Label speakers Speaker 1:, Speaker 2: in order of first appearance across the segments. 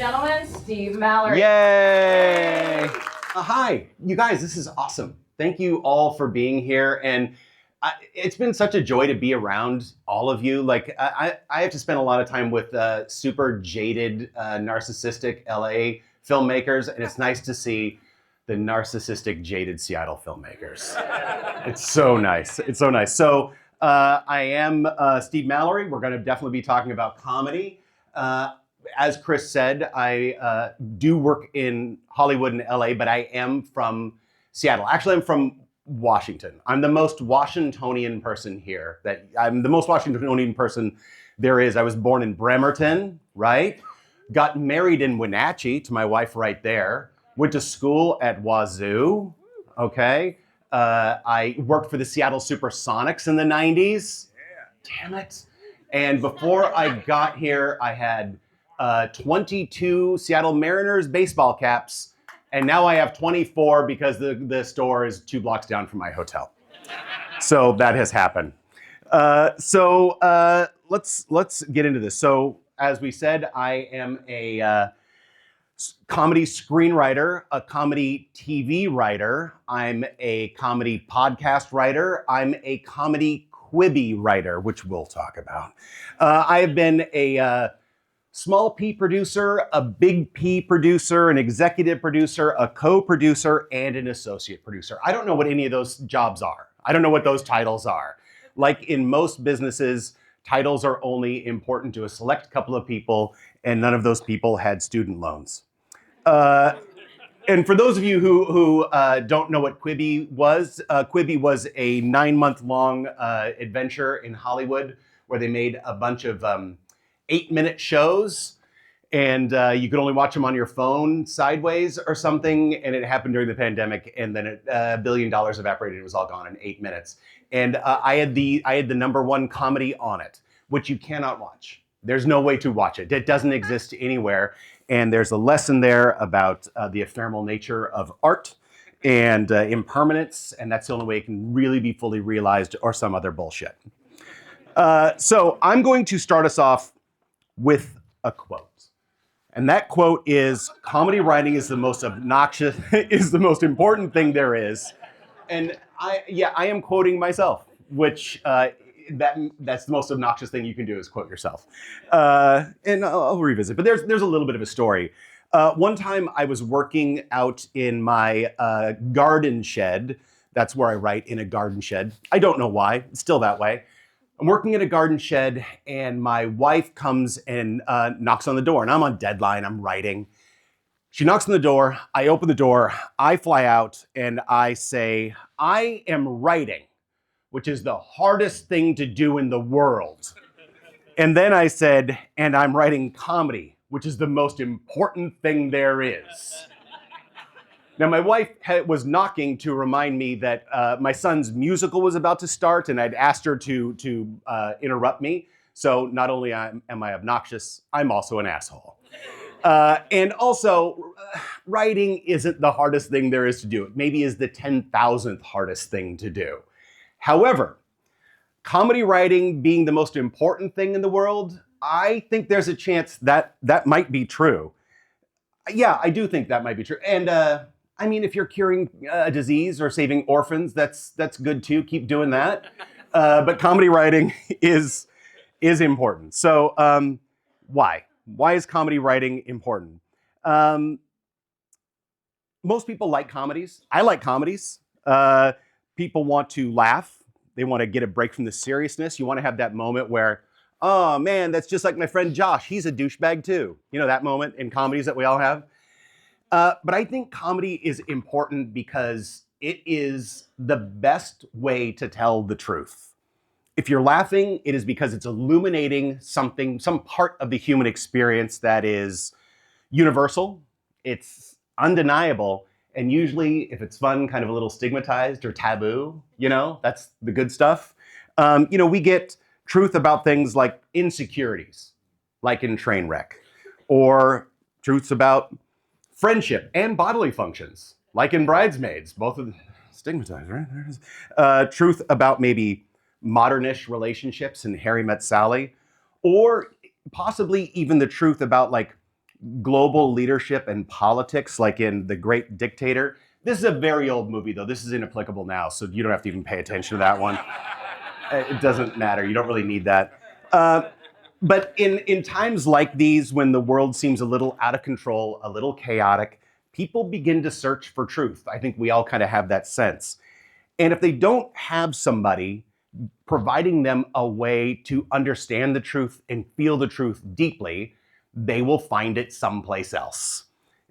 Speaker 1: gentlemen, Steve Mallory.
Speaker 2: Yay! Hi, you guys, this is awesome. Thank you all for being here. And it's been such a joy to be around all of you. Like, I have to spend a lot of time with super jaded, narcissistic LA filmmakers, and it's nice to see the narcissistic, jaded Seattle filmmakers. It's so nice. It's so nice. So I am Steve Mallory. We're going to definitely be talking about comedy. As Chris said, I do work in Hollywood and LA, but I am from Seattle. Actually, I'm from Washington. I'm the most Washingtonian person here. I'm the most Washingtonian person there is. I was born in Bremerton, right? Got married in Wenatchee to my wife right there. Went to school at Wazoo, okay? I worked for the Seattle Supersonics in the 90s. Yeah. Damn it. And before I got here, I had 22 Seattle Mariners baseball caps, and now I have 24 because the store is 2 blocks down from my hotel. So that has happened. Let's get into this. So as we said, I am a comedy screenwriter, a comedy TV writer. I'm a comedy podcast writer. I'm a comedy Quibi writer, which we'll talk about. I have been a small P producer, a big P producer, an executive producer, a co-producer, and an associate producer. I don't know what any of those jobs are. I don't know what those titles are. Like in most businesses, titles are only important to a select couple of people, and none of those people had student loans. And for those of you who don't know what Quibi was a 9-month-long adventure in Hollywood where they made a bunch of 8-minute shows, and you could only watch them on your phone sideways or something, and it happened during the pandemic, and then $1 billion evaporated. It was all gone in 8 minutes. And I had the #1 comedy on it, which you cannot watch. There's no way to watch it. It doesn't exist anywhere. And there's a lesson there about the ephemeral nature of art and impermanence, and that's the only way it can really be fully realized, or some other bullshit. So I'm going to start us off with a quote. And that quote is, comedy writing is the most obnoxious, is the most important thing there is. And I am quoting myself, which that's the most obnoxious thing you can do is quote yourself. And I'll revisit, but there's a little bit of a story. One time I was working out in my garden shed. That's where I write, in a garden shed. I don't know why, it's still that way. I'm working in a garden shed, and my wife comes and knocks on the door, and I'm on deadline, I'm writing. She knocks on the door, I open the door, I fly out, and I say, I am writing, which is the hardest thing to do in the world. And then I said, and I'm writing comedy, which is the most important thing there is. Now, my wife was knocking to remind me that my son's musical was about to start, and I'd asked her to interrupt me. So not only am I obnoxious, I'm also an asshole. And also, writing isn't the hardest thing there is to do. It maybe is the 10,000th hardest thing to do. However, comedy writing being the most important thing in the world, I think there's a chance that that might be true. Yeah, I do think that might be true. And I mean, if you're curing a disease or saving orphans, that's good too. Keep doing that. But comedy writing is important. So why? Why is comedy writing important? Most people like comedies. I like comedies. People want to laugh. They want to get a break from the seriousness. You want to have that moment where, oh man, that's just like my friend Josh. He's a douchebag too. You know, that moment in comedies that we all have. But I think comedy is important because it is the best way to tell the truth. If you're laughing, it is because it's illuminating something, some part of the human experience that is universal. It's undeniable. And usually, if it's fun, kind of a little stigmatized or taboo, you know, that's the good stuff. You know, we get truth about things like insecurities, like in Trainwreck, or truths about friendship and bodily functions, like in Bridesmaids, both of them stigmatized, right? There it is. Truth about maybe modernish relationships in Harry Met Sally, or possibly even the truth about like global leadership and politics, like in The Great Dictator. This is a very old movie, though. This is inapplicable now, so you don't have to even pay attention to that one. It doesn't matter. You don't really need that. But in times like these, when the world seems a little out of control, a little chaotic, people begin to search for truth. I think we all kind of have that sense. And if they don't have somebody providing them a way to understand the truth and feel the truth deeply, they will find it someplace else.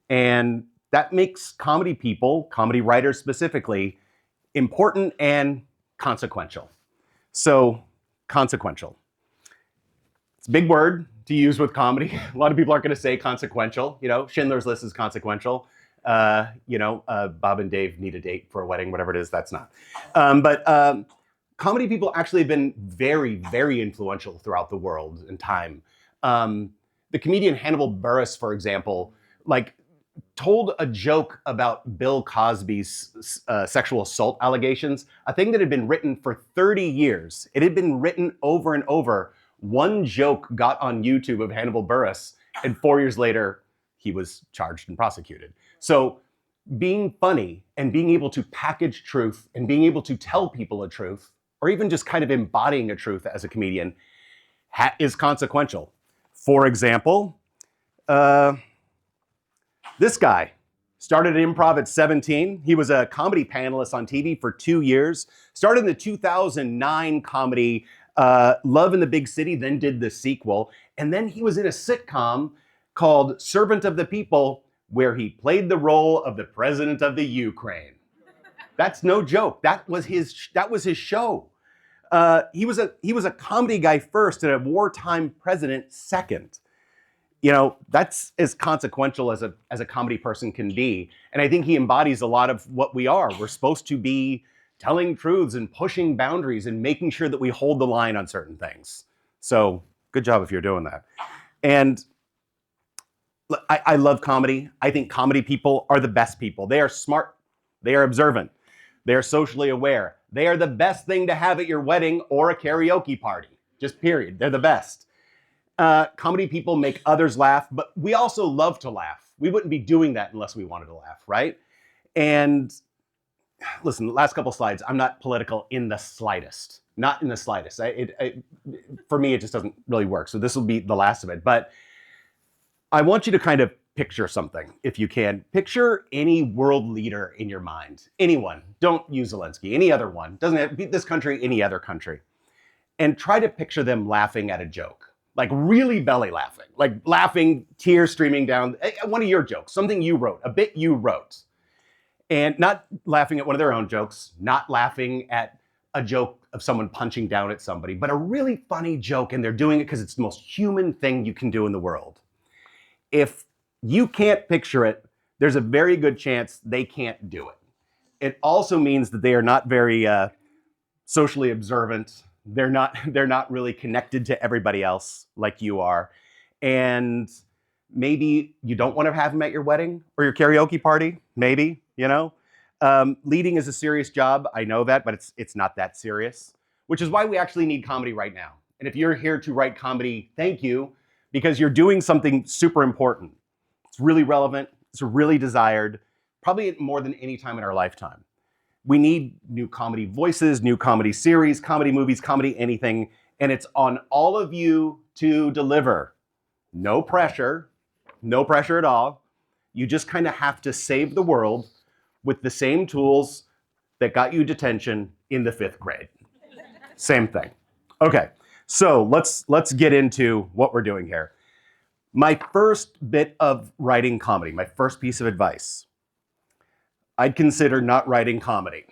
Speaker 2: And that makes comedy people, comedy writers specifically, important and consequential. So, consequential. It's a big word to use with comedy. A lot of people aren't going to say consequential. You know, Schindler's List is consequential. Bob and Dave need a date for a wedding, whatever it is, that's not. But comedy people actually have been very, very influential throughout the world and time. The comedian Hannibal Buress, for example, told a joke about Bill Cosby's sexual assault allegations, a thing that had been written for 30 years. It had been written over and over. One joke got on YouTube of Hannibal Buress, and 4 years later, he was charged and prosecuted. So being funny and being able to package truth and being able to tell people a truth, or even just kind of embodying a truth as a comedian, is consequential. For example, this guy started improv at 17. He was a comedy panelist on TV for 2 years. Started in the 2009 comedy Love in the Big City, then did the sequel. And then he was in a sitcom called Servant of the People, where he played the role of the president of the Ukraine. That's no joke. That was his show. He was a comedy guy first and a wartime president second. You know, that's as consequential as a comedy person can be. And I think he embodies a lot of what we are. We're supposed to be telling truths and pushing boundaries and making sure that we hold the line on certain things. So good job if you're doing that. And I love comedy. I think comedy people are the best people. They are smart. They are observant. They are socially aware. They are the best thing to have at your wedding or a karaoke party. Just period. They're the best. Comedy people make others laugh, but we also love to laugh. We wouldn't be doing that unless we wanted to laugh, right? And listen, the last couple slides, I'm not political in the slightest. Not in the slightest. For me, it just doesn't really work. So this will be the last of it. But I want you to kind of picture something, if you can. Picture any world leader in your mind. Anyone. Don't use Zelensky. Any other one. Doesn't have to be this country, any other country. And try to picture them laughing at a joke. Like really belly laughing. Like laughing, tears streaming down. One of your jokes. Something you wrote. A bit you wrote. And not laughing at one of their own jokes. Not laughing at a joke of someone punching down at somebody. But a really funny joke. And they're doing it because it's the most human thing you can do in the world. If you can't picture it, there's a very good chance they can't do it. It also means that they are not very socially observant. They're not really connected to everybody else like you are. And maybe you don't want to have them at your wedding or your karaoke party. Maybe, you know. Leading is a serious job. I know that, but it's not that serious, which is why we actually need comedy right now. And if you're here to write comedy, thank you. Because you're doing something super important. It's really relevant. It's really desired, probably more than any time in our lifetime. We need new comedy voices, new comedy series, comedy movies, comedy anything. And it's on all of you to deliver. No pressure at all. You just kind of have to save the world with the same tools that got you detention in the 5th grade. Same thing. Okay. So let's get into what we're doing here. My first bit of writing comedy, my first piece of advice, I'd consider not writing comedy.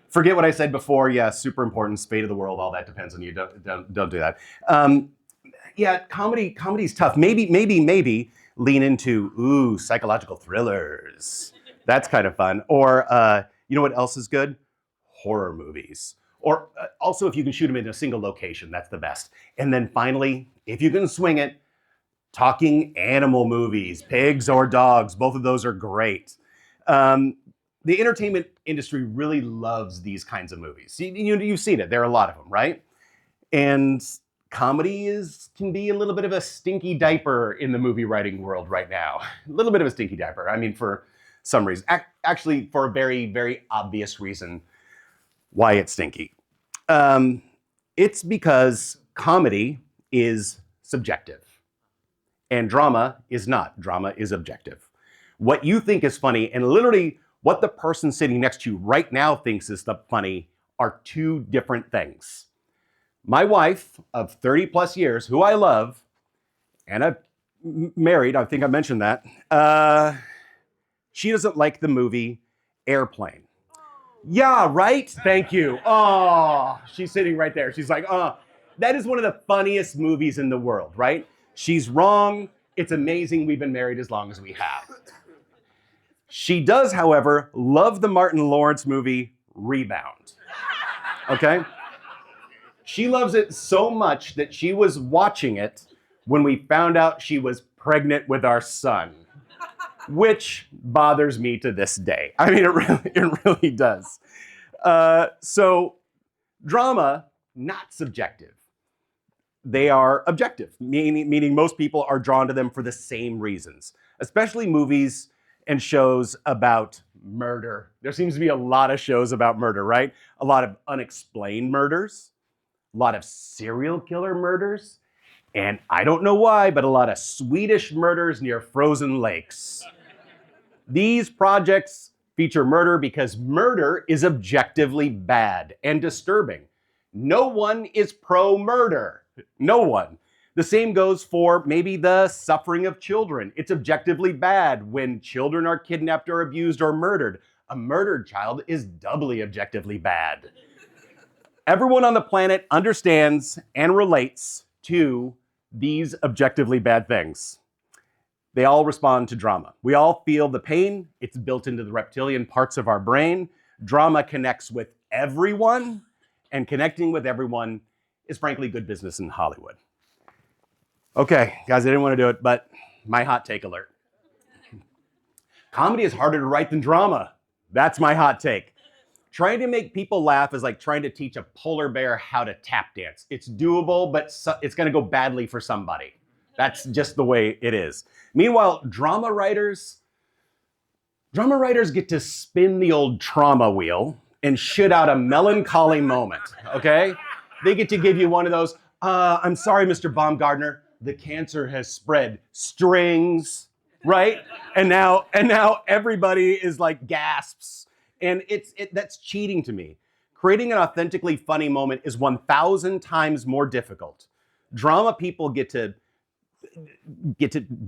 Speaker 2: Forget what I said before. Yeah, super important, fate of the world, all that depends on you. Don't do that. Comedy's tough. Maybe lean into psychological thrillers. That's kind of fun. Or you know what else is good? Horror movies. Or also, if you can shoot them in a single location, that's the best. And then finally, if you can swing it, talking animal movies, pigs or dogs, both of those are great. The entertainment industry really loves these kinds of movies. You've seen it. There are a lot of them, right? And comedy can be a little bit of a stinky diaper in the movie writing world right now. A little bit of a stinky diaper. I mean, for some reason. Actually, for a very, very obvious reason why it's stinky. It's because comedy is subjective and drama is not. Drama is objective. What you think is funny and literally what the person sitting next to you right now thinks is funny are two different things. My wife of 30 plus years, who I love, and I've married, I think I mentioned that, she doesn't like the movie Airplane. Yeah, right? Thank you. Oh, she's sitting right there. She's like, oh, that is one of the funniest movies in the world, right? She's wrong. It's amazing we've been married as long as we have. She does, however, love the Martin Lawrence movie Rebound. Okay? She loves it so much that she was watching it when we found out she was pregnant with our son, which bothers me to this day. I mean, it really does. So drama, not subjective. They are objective, meaning most people are drawn to them for the same reasons, especially movies and shows about murder. There seems to be a lot of shows about murder, right? A lot of unexplained murders, a lot of serial killer murders, and I don't know why, but a lot of Swedish murders near frozen lakes. These projects feature murder because murder is objectively bad and disturbing. No one is pro-murder. No one. The same goes for maybe the suffering of children. It's objectively bad when children are kidnapped or abused or murdered. A murdered child is doubly objectively bad. Everyone on the planet understands and relates to these objectively bad things. They all respond to drama. We all feel the pain. It's built into the reptilian parts of our brain. Drama connects with everyone, and connecting with everyone is frankly good business in Hollywood. Okay, guys, I didn't want to do it, but my hot take alert. Comedy is harder to write than drama. That's my hot take. Trying to make people laugh is like trying to teach a polar bear how to tap dance. It's doable, but it's going to go badly for somebody. That's just the way it is. Meanwhile, drama writers get to spin the old trauma wheel and shit out a melancholy moment, okay? They get to give you one of those, I'm sorry, Mr. Baumgartner, the cancer has spread, strings, right? And now everybody is like gasps. And that's cheating to me. Creating an authentically funny moment is 1,000 times more difficult. Drama people get to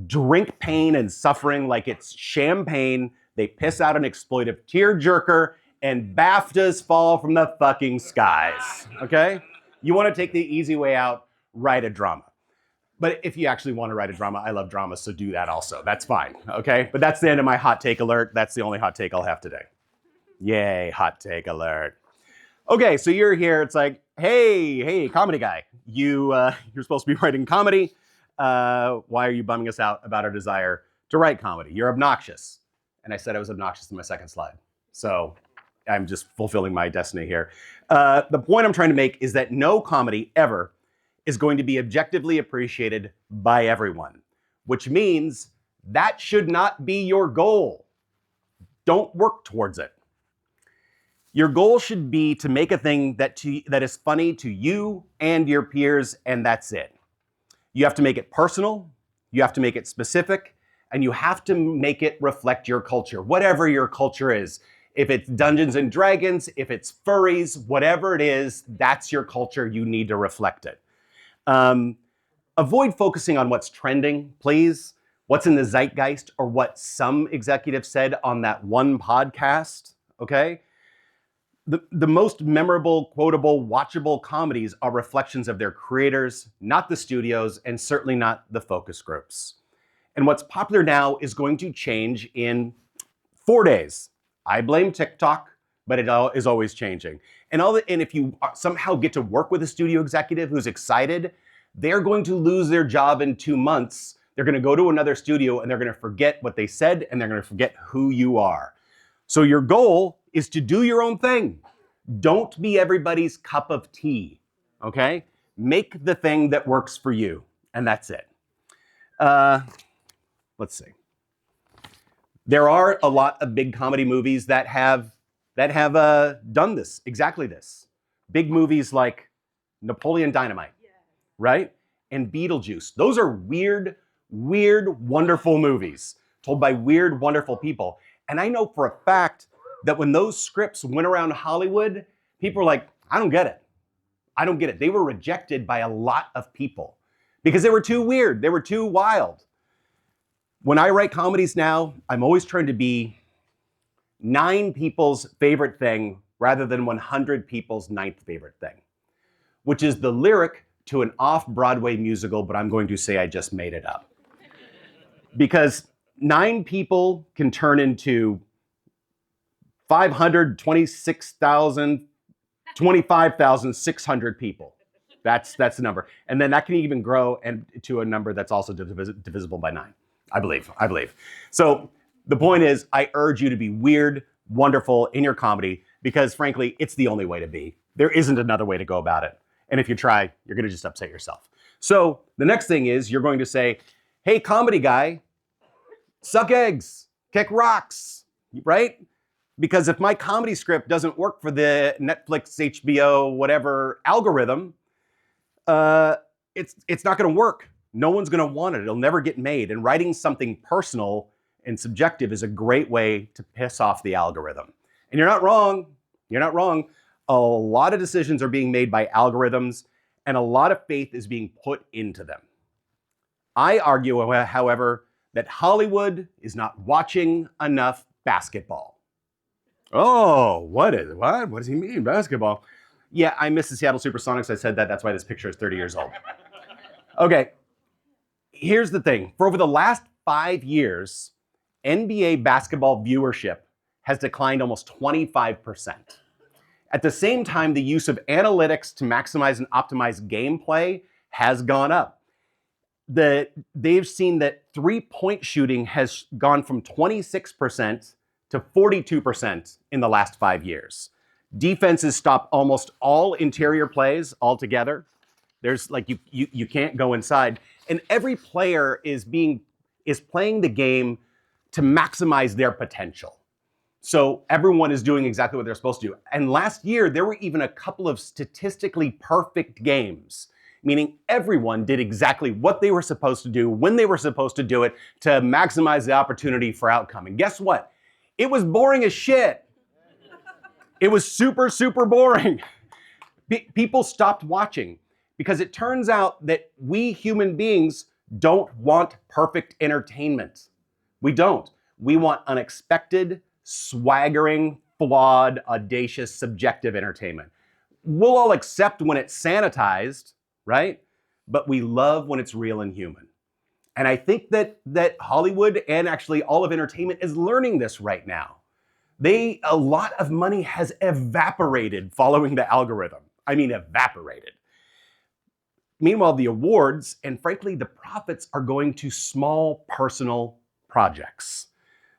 Speaker 2: drink pain and suffering like it's champagne. They piss out an exploitive tearjerker, and BAFTAs fall from the fucking skies, okay? You want to take the easy way out, write a drama. But if you actually want to write a drama, I love drama, so do that also. That's fine, okay? But that's the end of my hot take alert. That's the only hot take I'll have today. Yay, hot take alert. Okay, so you're here. It's like, hey, comedy guy. You're supposed to be writing comedy. Why are you bumming us out about our desire to write comedy? You're obnoxious. And I said I was obnoxious in my second slide. So I'm just fulfilling my destiny here. The point I'm trying to make is that no comedy ever is going to be objectively appreciated by everyone, which means that should not be your goal. Don't work towards it. Your goal should be to make a thing that is funny to you and your peers, and that's it. You have to make it personal, you have to make it specific, and you have to make it reflect your culture, whatever your culture is. If it's Dungeons and Dragons, if it's furries, whatever it is, that's your culture. You need to reflect it. Avoid focusing on what's trending, please. What's in the zeitgeist or what some executive said on that one podcast, okay? The most memorable, quotable, watchable comedies are reflections of their creators, not the studios, and certainly not the focus groups. And what's popular now is going to change in 4 days. I blame TikTok, but it is always changing. And if you somehow get to work with a studio executive who's excited, they're going to lose their job in 2 months. They're going to go to another studio and they're going to forget what they said and they're going to forget who you are. So your goal is to do your own thing. Don't be everybody's cup of tea, okay? Make the thing that works for you, and that's it. Let's see. There are a lot of big comedy movies that have done this, exactly this. Big movies like Napoleon Dynamite, right? And Beetlejuice. Those are weird, wonderful movies told by weird, wonderful people. And I know for a fact that when those scripts went around Hollywood, people were like, I don't get it. I don't get it. They were rejected by a lot of people because they were too weird. They were too wild. When I write comedies now, I'm always trying to be 9 people's favorite thing rather than 100 people's 9th favorite thing, which is the lyric to an off-Broadway musical, but I'm going to say I just made it up. Because 9 people can turn into 25,600 people. That's the number. And then that can even grow to a number that's also divisible by 9, I believe. So the point is, I urge you to be weird, wonderful in your comedy, because frankly, it's the only way to be. There isn't another way to go about it. And if you try, you're gonna just upset yourself. So the next thing is you're going to say, hey, comedy guy, suck eggs, kick rocks, right? Because if my comedy script doesn't work for the Netflix, HBO, whatever algorithm, it's not gonna work. No one's gonna want it. It'll never get made. And writing something personal and subjective is a great way to piss off the algorithm. And you're not wrong. You're not wrong. A lot of decisions are being made by algorithms, and a lot of faith is being put into them. I argue, however, that Hollywood is not watching enough basketball. Oh, what does he mean, basketball? Yeah, I miss the Seattle Supersonics. I said that. That's why this picture is 30 years old. Okay, here's the thing. For over the last 5 years, NBA basketball viewership has declined almost 25%. At the same time, the use of analytics to maximize and optimize gameplay has gone up. They've seen that three-point shooting has gone from 26% to 42% in the last 5 years. Defenses stop almost all interior plays altogether. There's like you can't go inside, and every player is playing the game to maximize their potential. So everyone is doing exactly what they're supposed to do. And last year, there were even a couple of statistically perfect games, meaning everyone did exactly what they were supposed to do, when they were supposed to do it, to maximize the opportunity for outcome. And guess what? It was boring as shit. It was super, super boring. People stopped watching because it turns out that we human beings don't want perfect entertainment. We don't. We want unexpected, swaggering, flawed, audacious, subjective entertainment. We'll all accept when it's sanitized, right? But we love when it's real and human. And I think that Hollywood and actually all of entertainment is learning this right now. A lot of money has evaporated following the algorithm. I mean, evaporated. Meanwhile, the awards and frankly, the profits are going to small personal projects.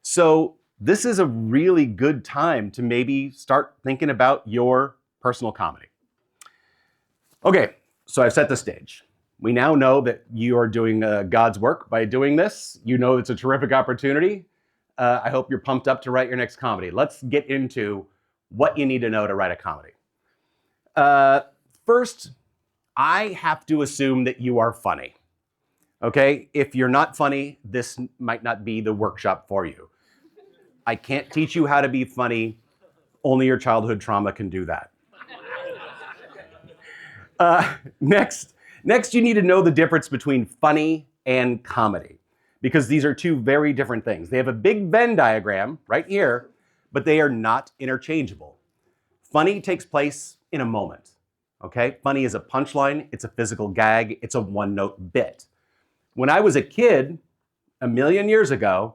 Speaker 2: So this is a really good time to maybe start thinking about your personal comedy. Okay, so I've set the stage. We now know that you are doing God's work by doing this. You know it's a terrific opportunity. I hope you're pumped up to write your next comedy. Let's get into what you need to know to write a comedy. First, I have to assume that you are funny. Okay? If you're not funny, this might not be the workshop for you. I can't teach you how to be funny. Only your childhood trauma can do that. Next, you need to know the difference between funny and comedy, because these are two very different things. They have a big Venn diagram right here, but they are not interchangeable. Funny takes place in a moment, okay? Funny is a punchline, it's a physical gag, it's a one-note bit. When I was a kid, a million years ago,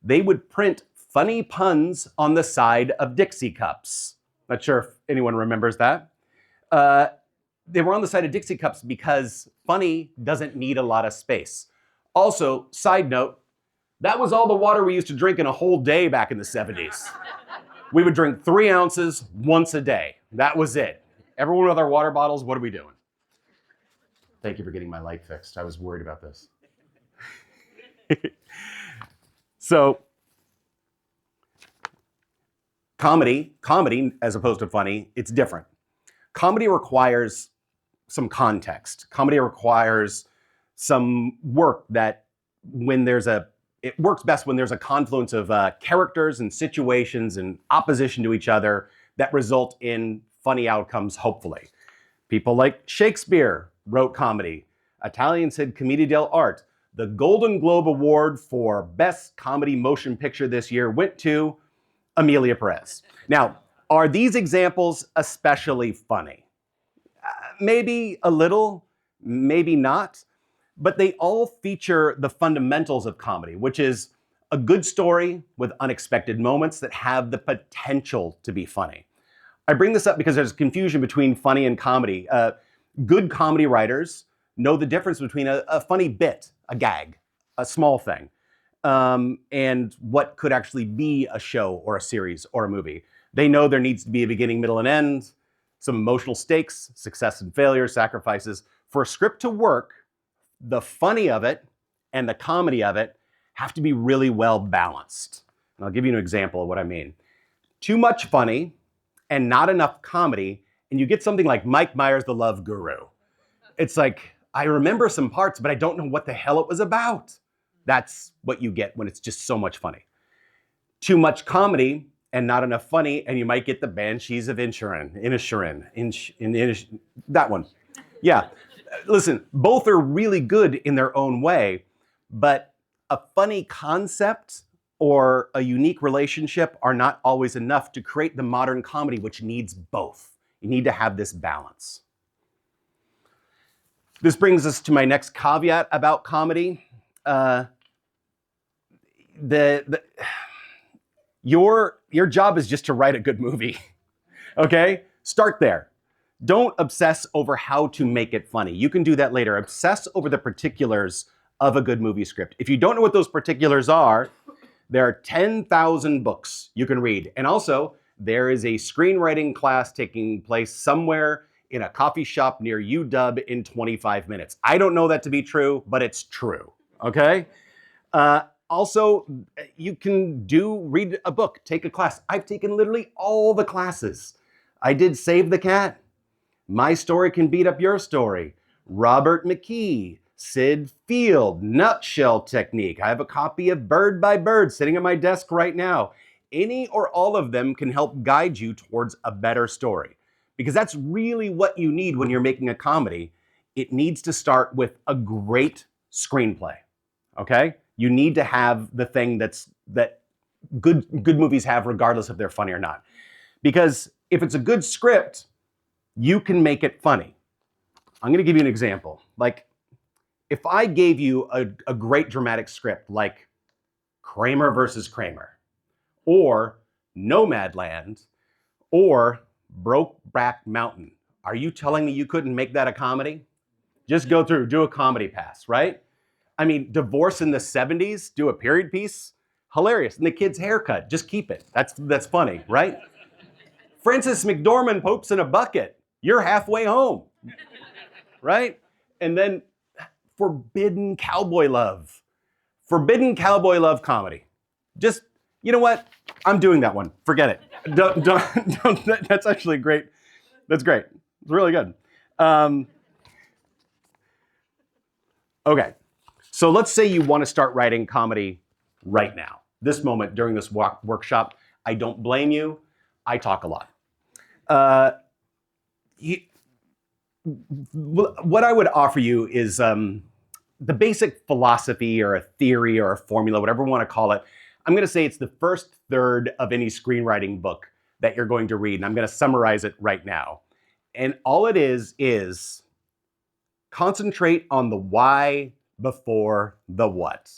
Speaker 2: they would print funny puns on the side of Dixie cups. Not sure if anyone remembers that. They were on the side of Dixie cups because funny doesn't need a lot of space. Also, side note, that was all the water we used to drink in a whole day back in the 70s. We would drink 3 ounces once a day. That was it. Everyone with our water bottles, what are we doing? Thank you for getting my light fixed. I was worried about this. So, comedy as opposed to funny, it's different. Comedy requires some context. Comedy requires some work that it works best when there's a confluence of characters and situations and opposition to each other that result in funny outcomes, hopefully. People like Shakespeare wrote comedy. Italians said commedia dell'arte. The Golden Globe Award for Best Comedy Motion Picture this year went to Amelia Perez. Now, are these examples especially funny? Maybe a little, maybe not, but they all feature the fundamentals of comedy, which is a good story with unexpected moments that have the potential to be funny. I bring this up because there's confusion between funny and comedy. Good comedy writers know the difference between a funny bit, a gag, a small thing, and what could actually be a show or a series or a movie. They know there needs to be a beginning, middle, and end, some emotional stakes, success and failure, sacrifices. For a script to work, the funny of it and the comedy of it have to be really well balanced. And I'll give you an example of what I mean. Too much funny and not enough comedy, and you get something like Mike Myers, the Love Guru. It's like, I remember some parts, but I don't know what the hell it was about. That's what you get when it's just so much funny. Too much comedy and not enough funny, and you might get the Banshees of Inisherin, that one. Yeah, listen, both are really good in their own way, but a funny concept or a unique relationship are not always enough to create the modern comedy, which needs both. You need to have this balance. This brings us to my next caveat about comedy. Your job is just to write a good movie, okay? Start there. Don't obsess over how to make it funny. You can do that later. Obsess over the particulars of a good movie script. If you don't know what those particulars are, there are 10,000 books you can read. And also, there is a screenwriting class taking place somewhere in a coffee shop near UW in 25 minutes. I don't know that to be true, but it's true, okay? Also, you can read a book, take a class. I've taken literally all the classes. I did Save the Cat, My Story Can Beat Up Your Story, Robert McKee, Sid Field, Nutshell Technique. I have a copy of Bird by Bird sitting at my desk right now. Any or all of them can help guide you towards a better story, because that's really what you need when you're making a comedy. It needs to start with a great screenplay, okay? You need to have the thing that good movies have, regardless if they're funny or not. Because if it's a good script, you can make it funny. I'm gonna give you an example. Like, if I gave you a great dramatic script like Kramer versus Kramer, or Nomadland, or Brokeback Mountain, are you telling me you couldn't make that a comedy? Just go through, do a comedy pass, right? I mean, Divorce in the 70s, do a period piece, hilarious. And the kid's haircut, just keep it. That's funny, right? Frances McDormand poops in a bucket. You're halfway home, right? And then Forbidden Cowboy Love comedy. Just, you know what? I'm doing that one. Forget it. Don't, that's actually great. That's great. It's really good. Okay. So let's say you want to start writing comedy right now. This moment during this workshop, I don't blame you. I talk a lot. What I would offer you is the basic philosophy or a theory or a formula, whatever you want to call it. I'm going to say it's the first third of any screenwriting book that you're going to read, and I'm going to summarize it right now. And all it is concentrate on the why before the what.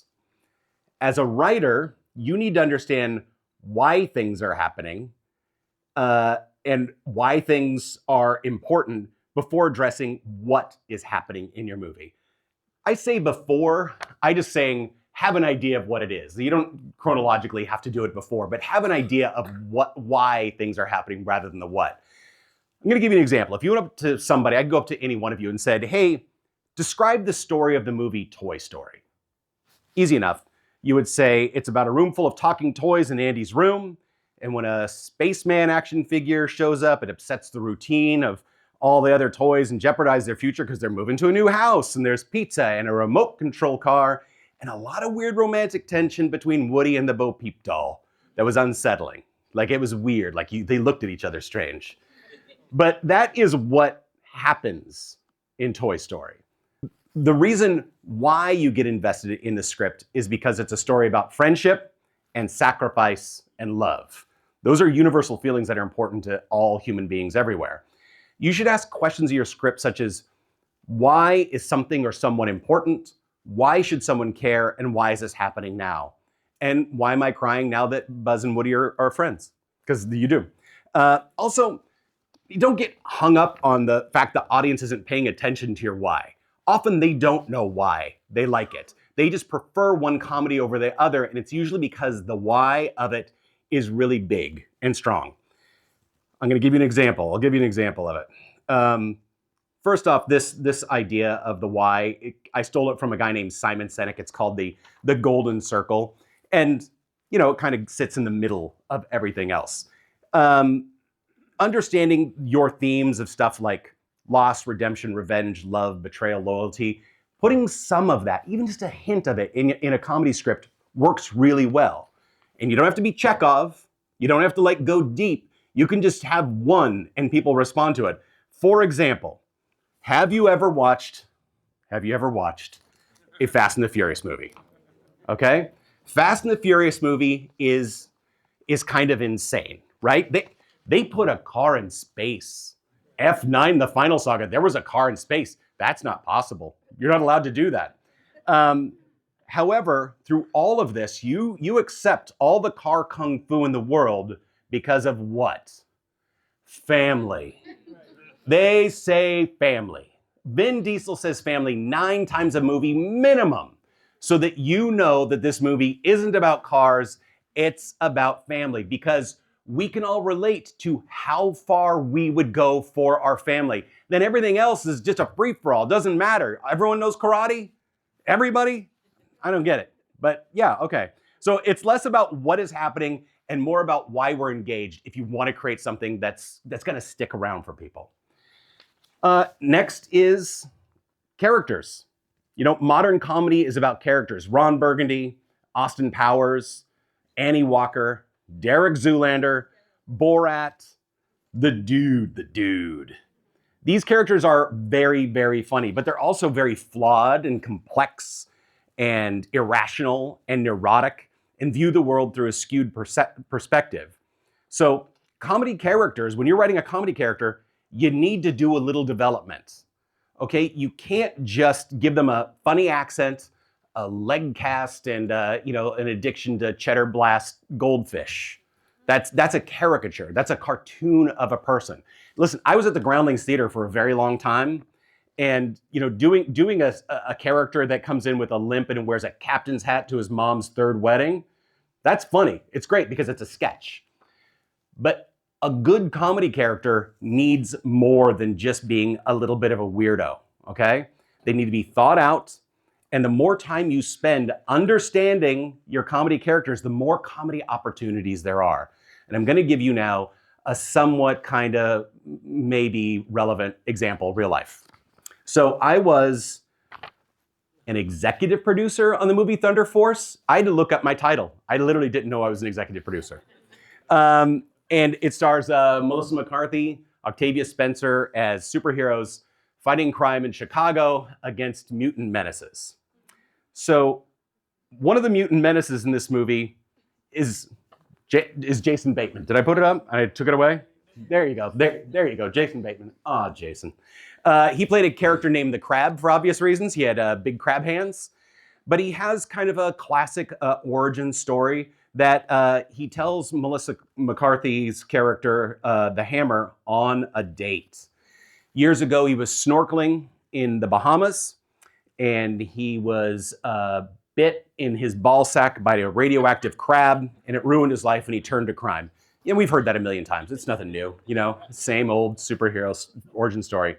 Speaker 2: As a writer, you need to understand why things are happening and why things are important before addressing what is happening in your movie. I say before, I just saying have an idea of what it is. You don't chronologically have to do it before, but have an idea of why things are happening rather than the what. I'm gonna give you an example. If you went up to somebody, I'd go up to any one of you and said, hey, Describe the story of the movie Toy Story. Easy enough. You would say it's about a room full of talking toys in Andy's room, and when a spaceman action figure shows up, it upsets the routine of all the other toys and jeopardizes their future because they're moving to a new house, and there's pizza and a remote control car, and a lot of weird romantic tension between Woody and the Bo Peep doll that was unsettling. Like, it was weird, like they looked at each other strange. But that is what happens in Toy Story. The reason why you get invested in the script is because it's a story about friendship and sacrifice and love. Those are universal feelings that are important to all human beings everywhere. You should ask questions of your script such as, why is something or someone important? Why should someone care? And why is this happening now? And why am I crying now that Buzz and Woody are friends? Because you do. Also, you don't get hung up on the fact the audience isn't paying attention to your why. Often they don't know why they like it. They just prefer one comedy over the other, and it's usually because the why of it is really big and strong. I'm going to give you an example. I'll give you an example of it. First off, this idea of the why, I stole it from a guy named Simon Sinek. It's called the golden circle. And, you know, it kind of sits in the middle of everything else. Understanding your themes of stuff like loss, redemption, revenge, love, betrayal, loyalty, putting some of that, even just a hint of it in a comedy script works really well. And you don't have to be Chekhov. You don't have to like go deep. You can just have one and people respond to it. For example, have you ever watched a Fast and the Furious movie? Okay? Fast and the Furious movie is kind of insane, right? They put a car in space. F9, the final saga, there was a car in space. That's not possible. You're not allowed to do that. However, through all of this, you accept all the car kung fu in the world because of what? Family. They say family. Vin Diesel says family 9 times a movie minimum, so that you know that this movie isn't about cars, it's about family, because we can all relate to how far we would go for our family. Then everything else is just a free-for-all. Doesn't matter. Everyone knows karate? Everybody? I don't get it. But yeah, okay. So it's less about what is happening and more about why we're engaged if you want to create something that's going to stick around for people. Next is characters. You know, modern comedy is about characters. Ron Burgundy, Austin Powers, Annie Walker, Derek Zoolander, Borat, the dude. These characters are very, very funny, but they're also very flawed and complex and irrational and neurotic and view the world through a skewed perspective. So comedy characters, when you're writing a comedy character, you need to do a little development, okay? You can't just give them a funny accent, a leg cast, and an addiction to cheddar blast goldfish. That's a caricature. That's a cartoon of a person. Listen, I was at the Groundlings Theater for a very long time, and doing a character that comes in with a limp and wears a captain's hat to his mom's 3rd wedding, that's funny. It's great because it's a sketch. But a good comedy character needs more than just being a little bit of a weirdo, okay? They need to be thought out. And the more time you spend understanding your comedy characters, the more comedy opportunities there are. And I'm going to give you now a somewhat kind of maybe relevant example, real life. So I was an executive producer on the movie Thunder Force. I had to look up my title. I literally didn't know I was an executive producer. And it stars Melissa McCarthy, Octavia Spencer as superheroes fighting crime in Chicago against mutant menaces. So one of the mutant menaces in this movie is Jason Bateman. Did I put it up? I took it away? There you go. There you go. Jason Bateman. Ah, Jason. He played a character named the Crab for obvious reasons. He had big crab hands. But he has kind of a classic origin story that he tells Melissa McCarthy's character, the Hammer, on a date. Years ago, he was snorkeling in the Bahamas, and he was bit in his ball sack by a radioactive crab, and it ruined his life, and he turned to crime. Yeah, we've heard that a million times. It's nothing new, same old superhero origin story.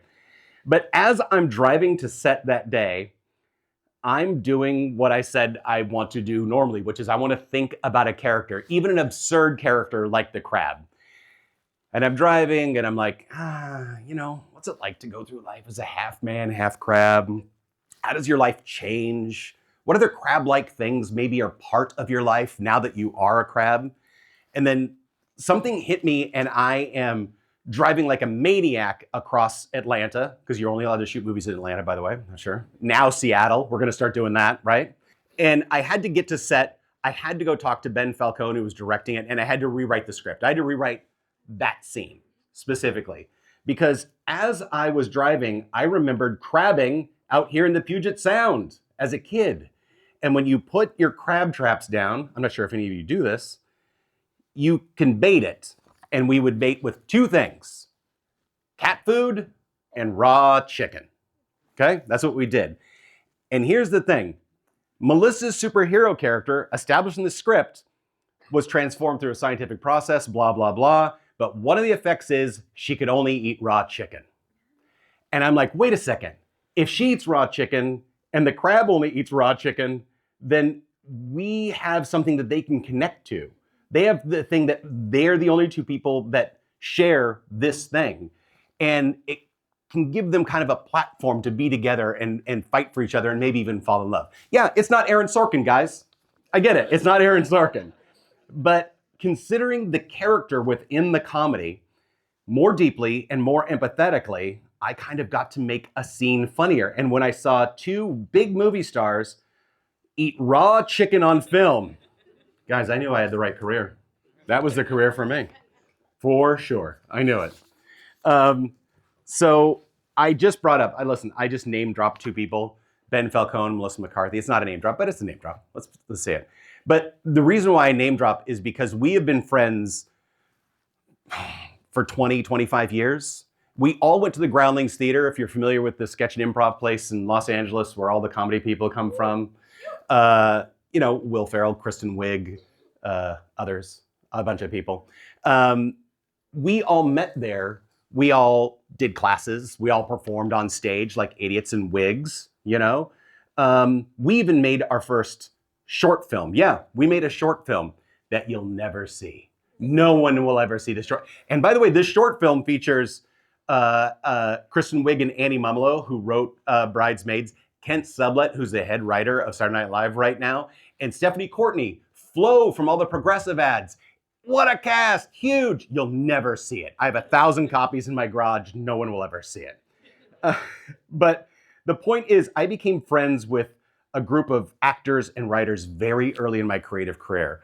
Speaker 2: But as I'm driving to set that day, I'm doing what I said I want to do normally, which is I want to think about a character, even an absurd character like the crab. And I'm driving and I'm like, what's it like to go through life as a half man, half crab? How does your life change? What other crab-like things maybe are part of your life now that you are a crab? And then something hit me and I am driving like a maniac across Atlanta, because you're only allowed to shoot movies in Atlanta, by the way, I'm not sure. Now Seattle, we're gonna start doing that, right? And I had to get to set. I had to go talk to Ben Falcone, who was directing it, and I had to rewrite the script. I had to rewrite that scene specifically. Because as I was driving, I remembered crabbing out here in the Puget Sound as a kid. And when you put your crab traps down, I'm not sure if any of you do this, you can bait it. And we would bait with two things: cat food and raw chicken. Okay, that's what we did. And here's the thing. Melissa's superhero character, established in the script, was transformed through a scientific process, blah, blah, blah. But one of the effects is she could only eat raw chicken. And I'm like, wait a second. If she eats raw chicken and the crab only eats raw chicken, then we have something that they can connect to. They have the thing that they're the only two people that share this thing. And it can give them kind of a platform to be together and fight for each other and maybe even fall in love. Yeah, it's not Aaron Sorkin, guys. I get it. It's not Aaron Sorkin. But considering the character within the comedy more deeply and more empathetically, I kind of got to make a scene funnier. And when I saw two big movie stars eat raw chicken on film, guys, I knew I had the right career. That was the career for me. For sure. I knew it. So I just brought up, I just name dropped two people, Ben Falcone, Melissa McCarthy. It's not a name drop, but it's a name drop. Let's say it. But the reason why I name drop is because we have been friends for 20, 25 years. We all went to the Groundlings Theater, if you're familiar with the sketch and improv place in Los Angeles where all the comedy people come from. Will Ferrell, Kristen Wiig, others, a bunch of people. We all met there. We all did classes. We all performed on stage like idiots in wigs, We even made our first short film. Yeah, we made a short film that you'll never see. No one will ever see this short. And by the way, this short film features Kristen Wiig and Annie Mumolo, who wrote Bridesmaids, Kent Sublett, who's the head writer of Saturday Night Live right now, and Stephanie Courtney, Flo from all the Progressive ads. What a cast, huge. You'll never see it. I have 1,000 copies in my garage. No one will ever see it. But the point is, I became friends with a group of actors and writers very early in my creative career.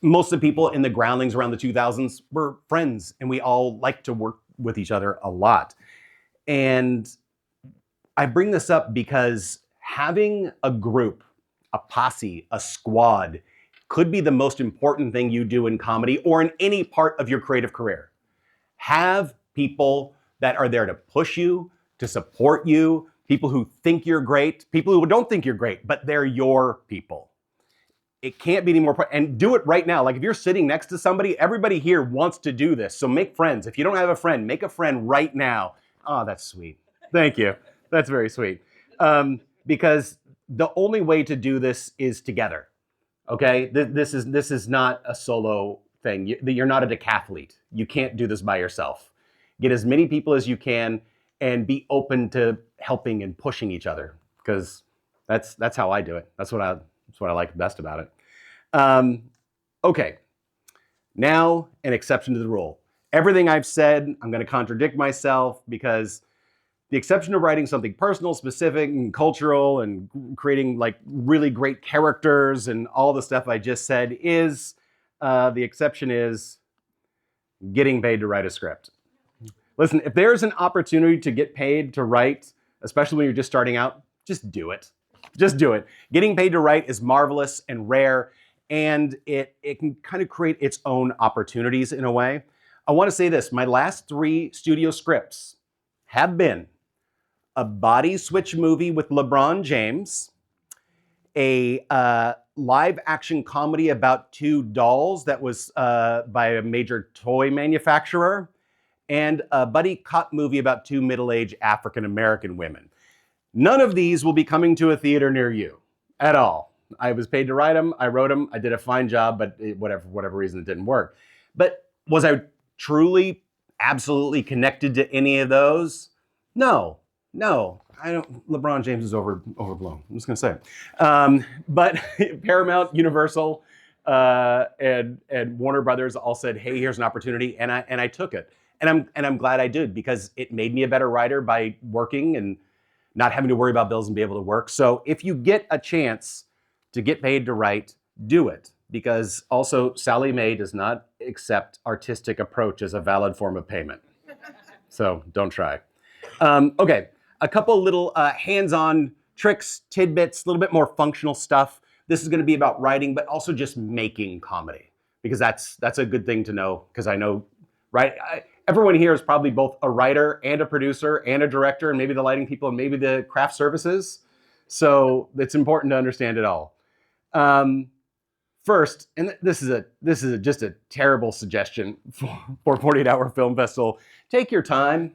Speaker 2: Most of the people in the Groundlings around the 2000s were friends, and we all liked to work with each other a lot. And I bring this up because having a group, a posse, a squad, could be the most important thing you do in comedy or in any part of your creative career. Have people that are there to push you, to support you, people who think you're great, people who don't think you're great, but they're your people. It can't be any more, and do it right now. Like if you're sitting next to somebody, everybody here wants to do this. So make friends. If you don't have a friend, make a friend right now. Oh, that's sweet. Thank you. That's very sweet. Because the only way to do this is together. Okay, this is not a solo thing. You're not a decathlete. You can't do this by yourself. Get as many people as you can and be open to helping and pushing each other, because that's how I do it. That's what I like best about it. Okay, now an exception to the rule. Everything I've said, I'm going to contradict myself, because the exception to writing something personal, specific, and cultural, and creating like really great characters and all the stuff I just said is, the exception is getting paid to write a script. Listen, if there's an opportunity to get paid to write, especially when you're just starting out, just do it. Just do it. Getting paid to write is marvelous and rare, and it can kind of create its own opportunities in a way. I want to say this, my last 3 studio scripts have been a body switch movie with LeBron James, a live action comedy about 2 dolls that was by a major toy manufacturer, and a buddy cop movie about two middle-aged African-American women. None of these will be coming to a theater near you at all. I was paid to write them. I wrote them. I did a fine job, but whatever reason, it didn't work. But was I truly, absolutely connected to any of those? No. I don't. LeBron James is overblown. I'm just gonna say it. But Paramount, Universal, and Warner Brothers all said, "Hey, here's an opportunity," and I took it. And I'm glad I did, because it made me a better writer by working and not having to worry about bills and be able to work. So if you get a chance to get paid to write, do it. Because also Sally Mae does not accept artistic approach as a valid form of payment. So don't try. Okay, a couple little hands-on tricks, tidbits, a little bit more functional stuff. This is gonna be about writing, but also just making comedy, because that's a good thing to know, because I know, right? Everyone here is probably both a writer and a producer and a director, and maybe the lighting people and maybe the craft services. So it's important to understand it all. First, and this is just a terrible suggestion for 48 Hour Film Festival. Take your time.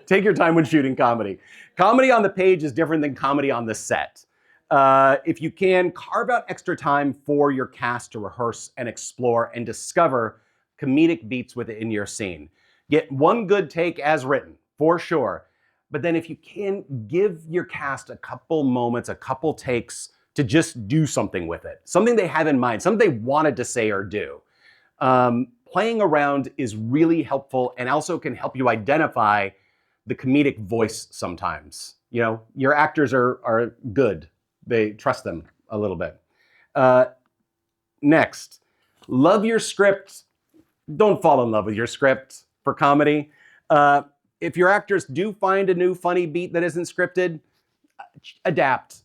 Speaker 2: Take your time when shooting comedy. Comedy on the page is different than comedy on the set. If you can, carve out extra time for your cast to rehearse and explore and discover comedic beats within your scene. Get one good take as written, for sure. But then if you can, give your cast a couple moments, a couple takes to just do something with it. Something they have in mind, something they wanted to say or do. Playing around is really helpful and also can help you identify the comedic voice sometimes. You know, your actors are good. They trust them a little bit. Next, love your script. Don't fall in love with your script for comedy. If your actors do find a new funny beat that isn't scripted, adapt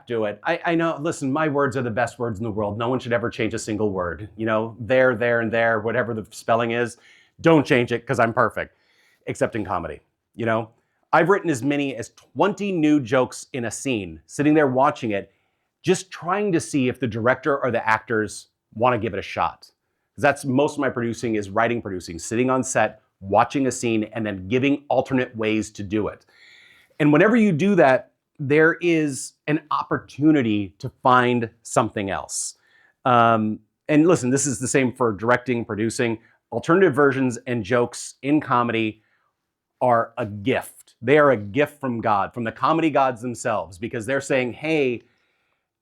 Speaker 2: to it. I know, listen, my words are the best words in the world. No one should ever change a single word. You know, there, and there, whatever the spelling is, don't change it, because I'm perfect, except in comedy. You know, I've written as many as 20 new jokes in a scene, sitting there watching it, just trying to see if the director or the actors want to give it a shot. That's most of my producing is writing, producing, sitting on set, watching a scene, and then giving alternate ways to do it. And whenever you do that, there is an opportunity to find something else. And listen, this is the same for directing, producing. Alternative versions and jokes in comedy are a gift. They are a gift from God, from the comedy gods themselves, because they're saying, hey,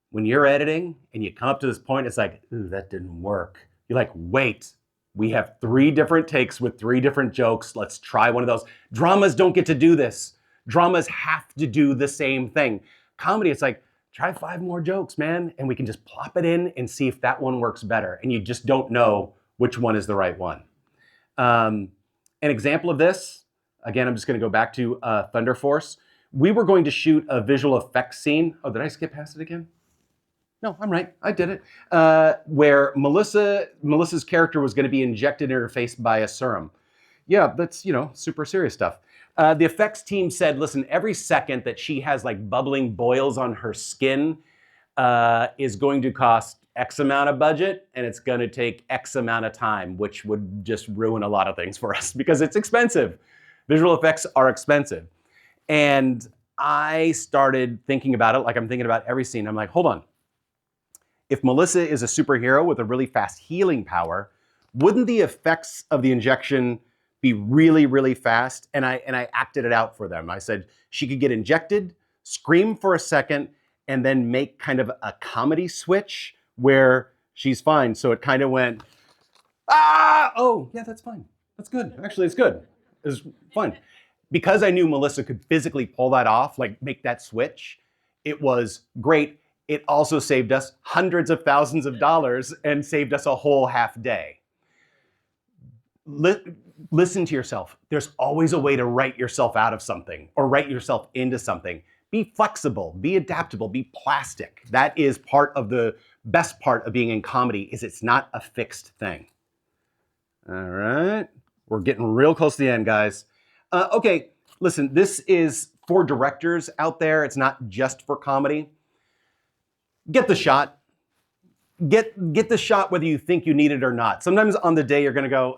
Speaker 2: when you're editing and you come up to this point, it's like, ooh, that didn't work. You're like, wait, we have 3 different takes with 3 different jokes. Let's try one of those. Dramas don't get to do this. Dramas have to do the same thing. Comedy, it's like, try 5 more jokes, man, and we can just plop it in and see if that one works better. And you just don't know which one is the right one. An example of this, again, I'm just gonna go back to Thunder Force. We were going to shoot a visual effects scene. Oh, did I skip past it again? No, I'm right. I did it. Where Melissa's character was going to be injected in her face by a serum. Yeah, that's, you know, super serious stuff. The effects team said, listen, every second that she has like bubbling boils on her skin is going to cost X amount of budget, and it's going to take X amount of time, which would just ruin a lot of things for us because it's expensive. Visual effects are expensive. And I started thinking about it like I'm thinking about every scene. I'm like, hold on. If Melissa is a superhero with a really fast healing power, wouldn't the effects of the injection be really, really fast? And I acted it out for them. I said she could get injected, scream for a second, and then make kind of a comedy switch where she's fine. So it kind of went, ah, oh, yeah, that's fine. That's good. Actually, it's good. It was fun. Because I knew Melissa could physically pull that off, like make that switch, it was great. It also saved us hundreds of thousands of dollars and saved us a whole half day. Listen to yourself. There's always a way to write yourself out of something or write yourself into something. Be flexible, be adaptable, be plastic. That is part of the best part of being in comedy, is it's not a fixed thing. All right, we're getting real close to the end, guys. Okay, listen, this is for directors out there. It's not just for comedy. Get the shot. Get the shot whether you think you need it or not. Sometimes on the day you're gonna go,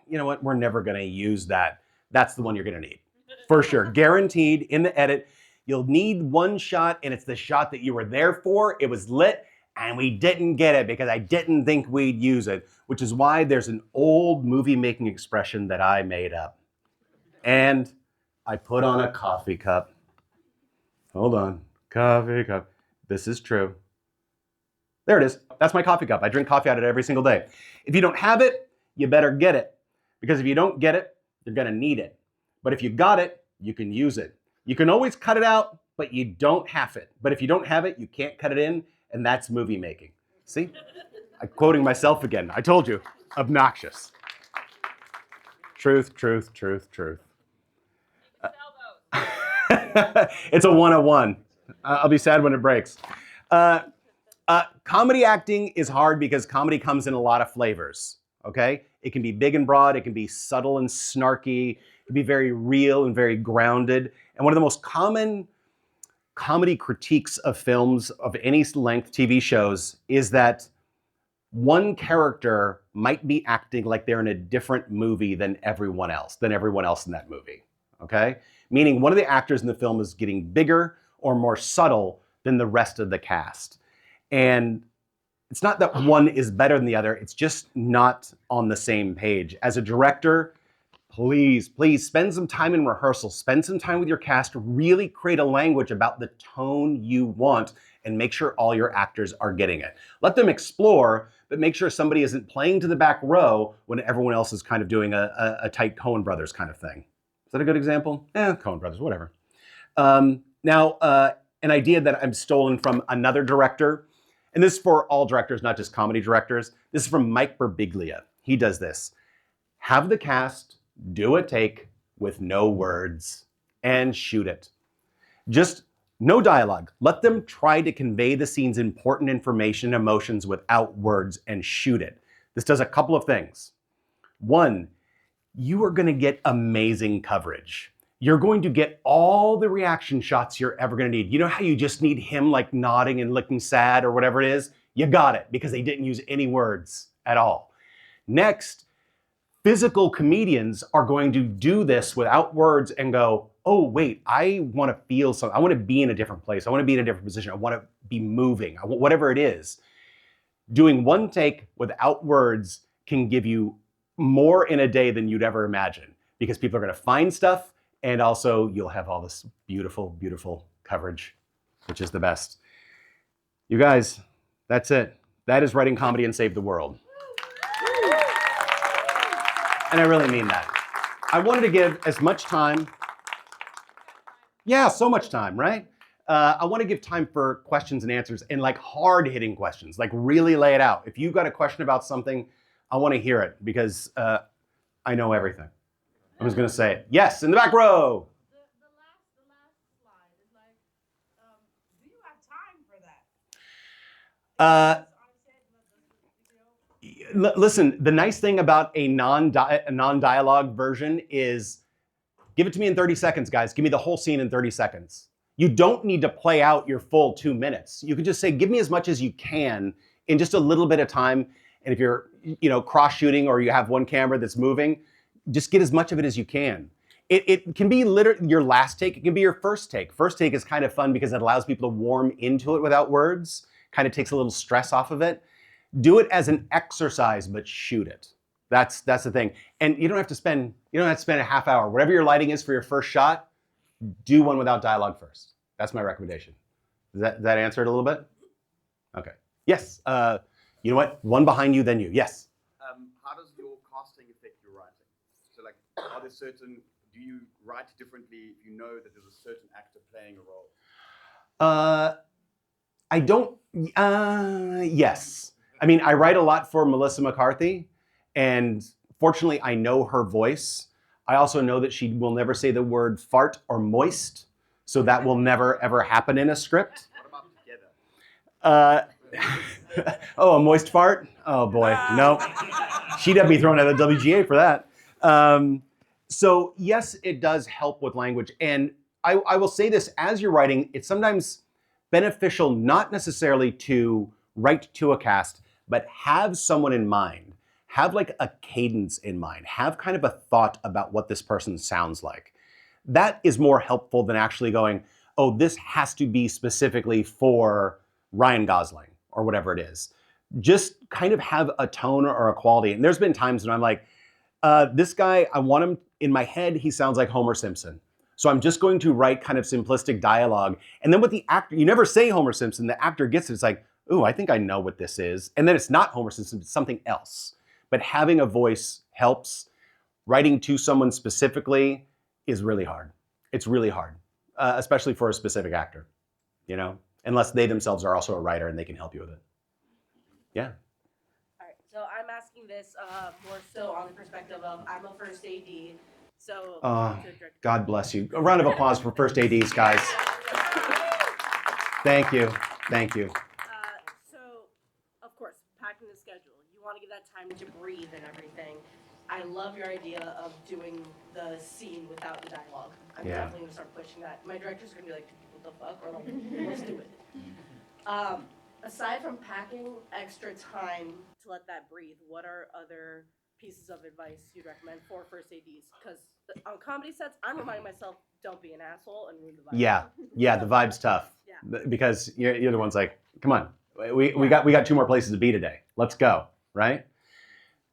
Speaker 2: you know what, we're never going to use that. That's the one you're going to need. For sure. Guaranteed in the edit. You'll need one shot, and it's the shot that you were there for. It was lit, and we didn't get it because I didn't think we'd use it, which is why there's an old movie-making expression that I made up. And I put on a coffee cup. Hold on. Coffee cup. This is true. There it is. That's my coffee cup. I drink coffee out of it every single day. If you don't have it, you better get it. Because if you don't get it, you're going to need it. But if you got it, you can use it. You can always cut it out, but you don't have it. But if you don't have it, you can't cut it in, and that's movie making. See? I'm quoting myself again. I told you. Obnoxious. Truth, truth, truth, truth. It's a 101. I'll be sad when it breaks. Comedy acting is hard because comedy comes in a lot of flavors, okay? It can be big and broad, it can be subtle and snarky, it can be very real and very grounded. And one of the most common comedy critiques of films of any length, TV shows, is that one character might be acting like they're in a different movie than everyone else in that movie, okay? Meaning one of the actors in the film is getting bigger or more subtle than the rest of the cast. And it's not that one is better than the other, it's just not on the same page. As a director, please spend some time in rehearsal, spend some time with your cast, really create a language about the tone you want and make sure all your actors are getting it. Let them explore, but make sure somebody isn't playing to the back row when everyone else is kind of doing a tight Coen Brothers kind of thing. Is that a good example? Coen Brothers, whatever. Now, an idea that I'm stolen from another director, and this is for all directors, not just comedy directors. This is from Mike Birbiglia. He does this. Have the cast do a take with no words and shoot it. Just no dialogue. Let them try to convey the scene's important information and emotions without words and shoot it. This does a couple of things. One, you are going to get amazing coverage. You're going to get all the reaction shots you're ever going to need. You know how you just need him like nodding and looking sad or whatever it is? You got it because they didn't use any words at all. Next, physical comedians are going to do this without words and go, oh, wait, I want to feel something. I want to be in a different place. I want to be in a different position. I want to be moving, whatever it is. Doing one take without words can give you more in a day than you'd ever imagine because people are going to find stuff. And also, you'll have all this beautiful, beautiful coverage, which is the best. You guys, that's it. That is writing comedy and save the world. And I really mean that. I wanted to give as much time. Yeah, so much time, right? I want to give time for questions and answers and like hard-hitting questions, like really lay it out. If you've got a question about something, I want to hear it because I know everything. I'm just going to say it. Yes, in the back row.
Speaker 1: The last slide is like, do you have time for that?
Speaker 2: Listen, the nice thing about a non-dialogue version is give it to me in 30 seconds, guys. Give me the whole scene in 30 seconds. You don't need to play out your full 2 minutes. You can just say, give me as much as you can in just a little bit of time. And if you're, cross-shooting or you have one camera that's moving, just get as much of it as you can. It can be literally your last take. It can be your first take. First take is kind of fun because it allows people to warm into it without words. Kind of takes a little stress off of it. Do it as an exercise, but shoot it. That's the thing. And you don't have to spend a half hour. Whatever your lighting is for your first shot, do one without dialogue first. That's my recommendation. Does that answer it a little bit? Okay. Yes. You know what? One behind you, then you. Yes.
Speaker 3: How does your casting affect your writing? So like, do you write differently if you know that there's a certain actor playing a role?
Speaker 2: I don't, yes. I mean, I write a lot for Melissa McCarthy, and fortunately I know her voice. I also know that she will never say the word fart or moist, so that will never ever happen in a script.
Speaker 3: What about together?
Speaker 2: Oh, a moist fart? Oh boy, no. She'd have me thrown out of the WGA for that. So yes, it does help with language. And I will say this, as you're writing, it's sometimes beneficial not necessarily to write to a cast, but have someone in mind. have like a cadence in mind. Have kind of a thought about what this person sounds like. That is more helpful than actually going, oh, this has to be specifically for Ryan Gosling or whatever it is. Just kind of have a tone or a quality. And there's been times when I'm like, this guy, I want him in my head, he sounds like Homer Simpson. So I'm just going to write kind of simplistic dialogue. And then with the actor, you never say Homer Simpson, the actor gets it. It's like, ooh, I think I know what this is. And then it's not Homer Simpson, it's something else. But having a voice helps. Writing to someone specifically is really hard. It's really hard, especially for a specific actor, you know, unless they themselves are also a writer and they can help you with it. Yeah.
Speaker 1: All right, so I'm asking this more so on the perspective of I'm a first AD, so.
Speaker 2: God bless you. A round of applause for first ADs, guys. Thank you. Thank you.
Speaker 1: So, of course, packing the schedule. You want to give that time to breathe and everything. I love your idea of doing the scene without the dialogue. I'm definitely going to start pushing that. My director's going to be like, what the fuck? Or like, let's do it. Aside from packing extra time to let that breathe, what are other pieces of advice you'd recommend for first ADs? Because on comedy sets, I'm reminding myself, don't be an asshole and ruin the vibe.
Speaker 2: Yeah, the vibe's tough.
Speaker 1: Yeah.
Speaker 2: Because you're the one's like, come on, we got 2 more places to be today. Let's go, right?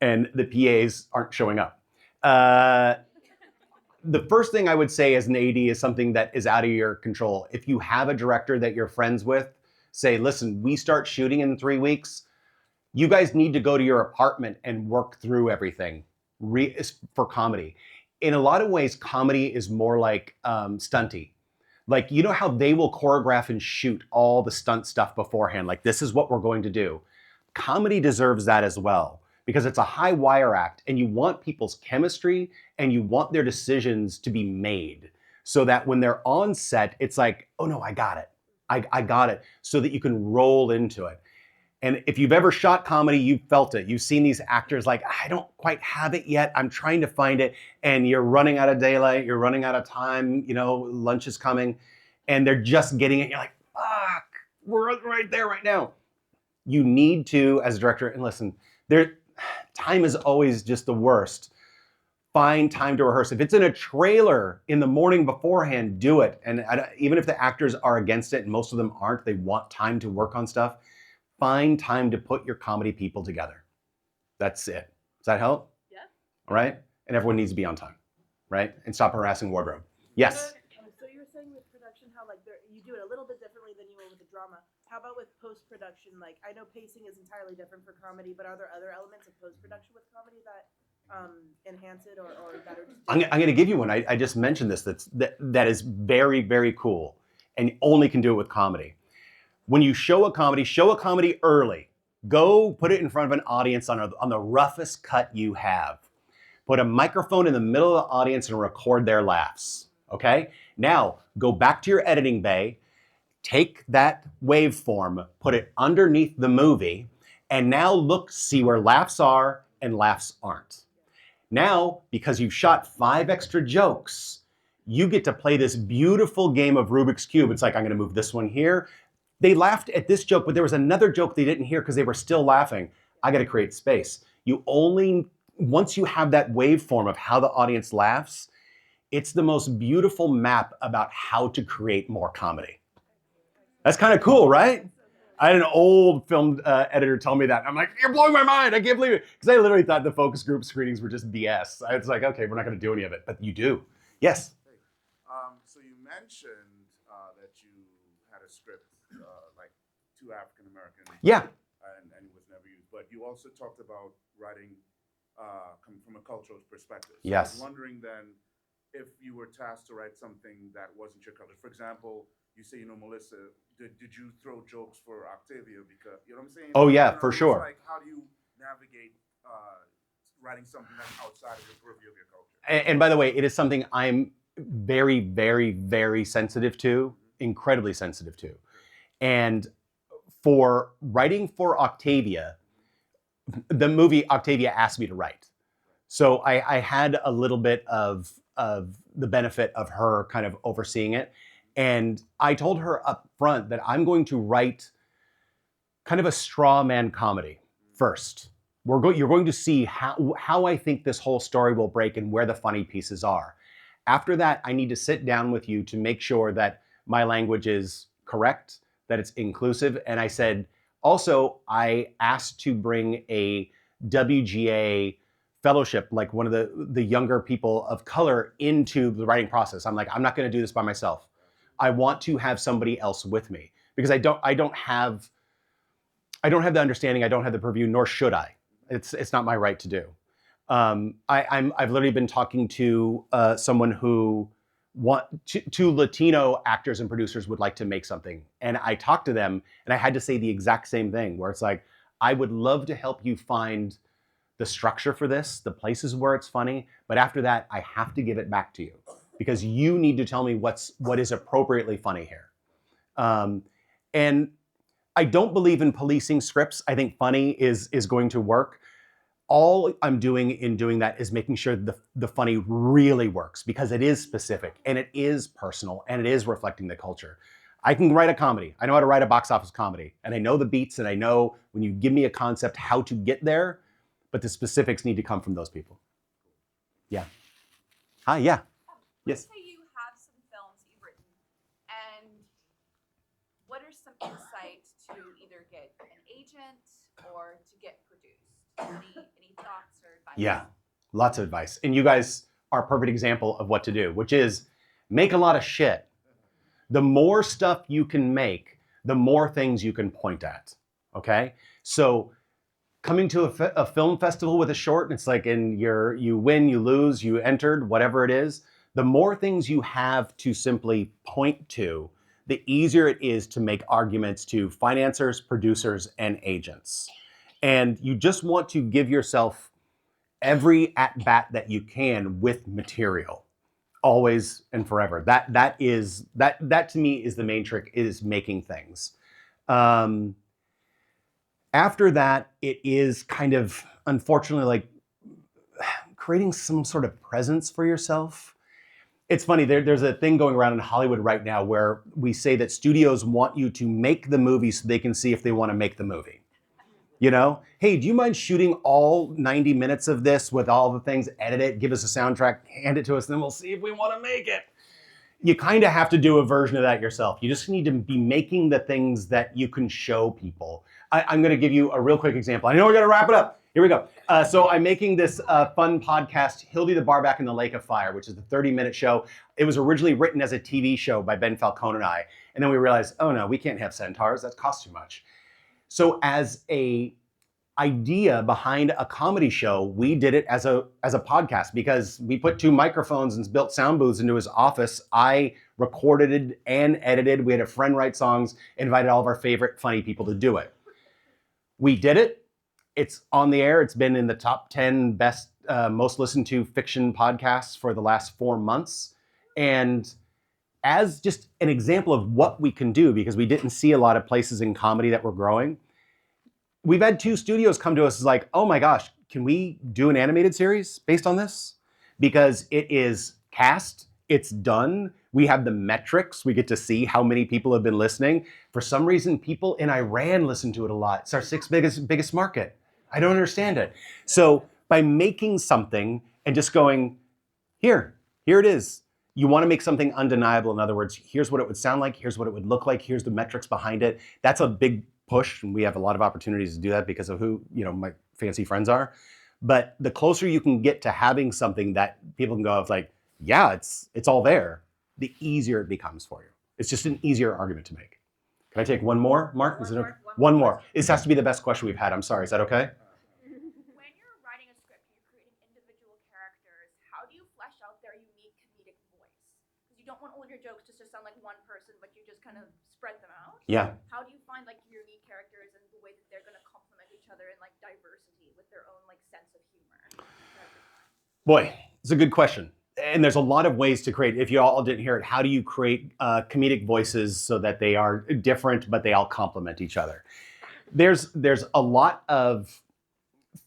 Speaker 2: And the PAs aren't showing up. The first thing I would say as an AD is something that is out of your control. If you have a director that you're friends with, say, listen, we start shooting in 3 weeks. You guys need to go to your apartment and work through everything for comedy. In a lot of ways, comedy is more like stunty. Like, you know how they will choreograph and shoot all the stunt stuff beforehand? Like, this is what we're going to do. Comedy deserves that as well, because it's a high wire act and you want people's chemistry and you want their decisions to be made so that when they're on set, it's like, oh no, I got it. I got it, so that you can roll into it. And if you've ever shot comedy, you've felt it. You've seen these actors like, I don't quite have it yet. I'm trying to find it. And you're running out of daylight. You're running out of time. You know, lunch is coming. And they're just getting it. You're like, fuck, we're right there right now. You need to, as a director, and listen, time is always just the worst. Find time to rehearse. If it's in a trailer in the morning beforehand, do it. And even if the actors are against it, and most of them aren't, they want time to work on stuff. Find time to put your comedy people together. That's it. Does that help?
Speaker 1: Yeah.
Speaker 2: All right? And everyone needs to be on time, right? And stop harassing wardrobe. Yes?
Speaker 4: So you were saying with production how like you do it a little bit differently than you will with the drama. How about with post-production? Like, I know pacing is entirely different for comedy, but are there other elements of post-production with comedy that enhance it or that are just
Speaker 2: I'm going to give you one. I just mentioned this. That is very, very cool. And you only can do it with comedy. When you show a comedy early. Go put it in front of an audience on the roughest cut you have. Put a microphone in the middle of the audience and record their laughs. Okay? Now, go back to your editing bay. Take that waveform, put it underneath the movie, and now see where laughs are and laughs aren't. Now, because you've shot 5 extra jokes, you get to play this beautiful game of Rubik's Cube. It's like, I'm gonna move this one here. They laughed at this joke, but there was another joke they didn't hear because they were still laughing. I gotta create space. Once you have that waveform of how the audience laughs, it's the most beautiful map about how to create more comedy. That's kind of cool, right? I had an old film editor tell me that. I'm like, you're blowing my mind. I can't believe it. Because I literally thought the focus group screenings were just BS. It's like, okay, we're not going to do any of it. But you do. Yes?
Speaker 5: So you mentioned that you had a script, like 2 African American.
Speaker 2: Yeah.
Speaker 5: And it was never used. But you also talked about writing coming from a cultural perspective. So
Speaker 2: Yes.
Speaker 5: I was wondering then if you were tasked to write something that wasn't your culture. For example, you say, Melissa, did you throw jokes for Octavia? Because, you know what I'm saying?
Speaker 2: Oh, yeah, for sure.
Speaker 5: Like, how do you navigate writing something that's outside of the purview of your culture?
Speaker 2: And by the way, it is something I'm very, very, very sensitive to, incredibly sensitive to. And for writing for Octavia, the movie Octavia asked me to write. So I had a little bit of the benefit of her kind of overseeing it. And I told her up front that I'm going to write kind of a straw man comedy first. you're going to see how I think this whole story will break and where the funny pieces are. After that, I need to sit down with you to make sure that my language is correct, that it's inclusive. And I said, also, I asked to bring a WGA fellowship, like one of the younger people of color, into the writing process. I'm like, I'm not going to do this by myself. I want to have somebody else with me because I don't have the understanding, I don't have the purview, nor should I. It's not my right to do. I've literally been talking to someone who two Latino actors and producers would like to make something, and I talked to them, and I had to say the exact same thing, where it's like, I would love to help you find the structure for this, the places where it's funny, but after that, I have to give it back to you because you need to tell me what is appropriately funny here. And I don't believe in policing scripts. I think funny is going to work. All I'm doing in doing that is making sure the funny really works because it is specific and it is personal and it is reflecting the culture. I can write a comedy. I know how to write a box office comedy, and I know the beats, and I know when you give me a concept how to get there, but the specifics need to come from those people. Yeah. Hi, yeah. Yes.
Speaker 6: Let's say you have some films that you've written, and what are some insights to either get an agent or to get produced? Any thoughts or advice?
Speaker 2: Yeah, lots of advice. And you guys are a perfect example of what to do, which is make a lot of shit. The more stuff you can make, the more things you can point at, okay? So coming to a film festival with a short, and it's like, you win, you lose, you entered, whatever it is, the more things you have to simply point to, the easier it is to make arguments to financiers, producers, and agents. And you just want to give yourself every at-bat that you can with material, always and forever. That to me is the main trick, is making things. After that, it is kind of, unfortunately, like creating some sort of presence for yourself. It's funny, there's a thing going around in Hollywood right now where we say that studios want you to make the movie so they can see if they want to make the movie. You know, hey, do you mind shooting all 90 minutes of this with all the things, edit it, give us a soundtrack, hand it to us, then we'll see if we want to make it. You kind of have to do a version of that yourself. You just need to be making the things that you can show people. I'm going to give you a real quick example. I know we're going to wrap it up. Here we go. So I'm making this fun podcast, Hildy the Barback in the Lake of Fire, which is the 30-minute show. It was originally written as a TV show by Ben Falcone and I. And then we realized, oh no, we can't have centaurs. That costs too much. So as a idea behind a comedy show, we did it as a podcast because we put 2 microphones and built sound booths into his office. I recorded it and edited. We had a friend write songs, invited all of our favorite funny people to do it. We did it. It's on the air. It's been in the top 10 best, most listened to fiction podcasts for the last 4 months. And as just an example of what we can do, because we didn't see a lot of places in comedy that were growing, we've had 2 studios come to us like, oh my gosh, can we do an animated series based on this? Because it is cast, it's done. We have the metrics. We get to see how many people have been listening. For some reason, people in Iran listen to it a lot. It's our 6th biggest market. I don't understand it. So by making something and just going, here it is. You want to make something undeniable. In other words, here's what it would sound like. Here's what it would look like. Here's the metrics behind it. That's a big push, and we have a lot of opportunities to do that because of who, my fancy friends are. But the closer you can get to having something that people can go of like, yeah, it's all there, the easier it becomes for you. It's just an easier argument to make. Can I take one more, Mark? Is it okay? One more. This has to be the best question we've had. I'm sorry. Is that okay?
Speaker 6: When you're writing a script, you're creating individual characters. How do you flesh out their unique comedic voice? Because you don't want all of your jokes just to sound like one person, but you just kind of spread them out.
Speaker 2: Yeah.
Speaker 6: How do you find like your unique characters and the way that they're going to complement each other in like diversity with their own like sense of humor?
Speaker 2: Boy, it's a good question. And there's a lot of ways to create, if you all didn't hear it, how do you create comedic voices so that they are different, but they all complement each other? There's a lot of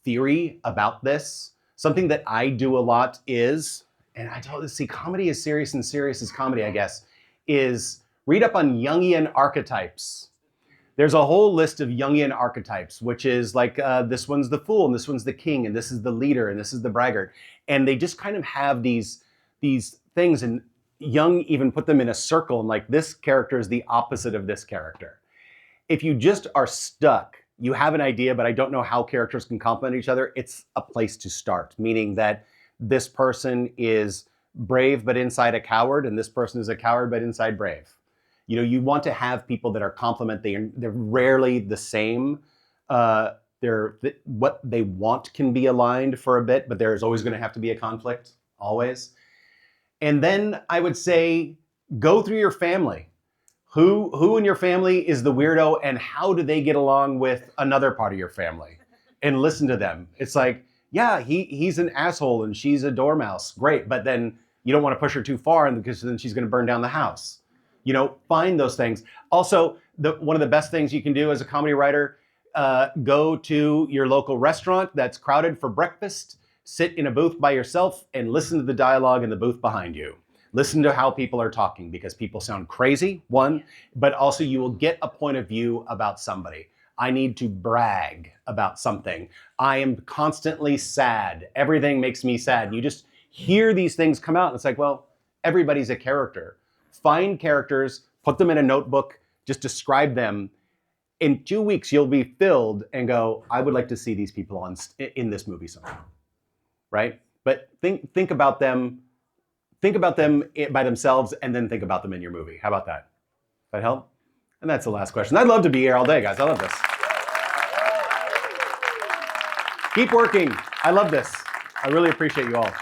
Speaker 2: theory about this. Something that I do a lot is, and I told you, see, comedy is serious and serious is comedy, I guess, is read up on Jungian archetypes. There's a whole list of Jungian archetypes, which is like this one's the fool, and this one's the king, and this is the leader, and this is the braggart. And they just kind of have these things, and Jung even put them in a circle, and like this character is the opposite of this character. If you just are stuck, you have an idea, but I don't know how characters can complement each other, it's a place to start, meaning that this person is brave but inside a coward, and this person is a coward but inside brave. You know, you want to have people that are complement. They're rarely the same. What they want can be aligned for a bit, but there's always going to have to be a conflict, always. And then I would say, go through your family. Who in your family is the weirdo, and how do they get along with another part of your family? And listen to them. It's like, yeah, he's an asshole and she's a dormouse. Great, but then you don't want to push her too far, because then she's going to burn down the house. You know, find those things. Also, one of the best things you can do as a comedy writer, go to your local restaurant that's crowded for breakfast, sit in a booth by yourself, and listen to the dialogue in the booth behind you. Listen to how people are talking, because people sound crazy, one, but also you will get a point of view about somebody. I need to brag about something. I am constantly sad. Everything makes me sad. And you just hear these things come out, and it's like, well, everybody's a character. Find characters, put them in a notebook, just describe them. In 2 weeks, you'll be filled and go, I would like to see these people in this movie somehow, right? But think about them. Think about them by themselves, and then think about them in your movie. How about that? That help? And that's the last question. I'd love to be here all day, guys. I love this. Keep working. I love this. I really appreciate you all.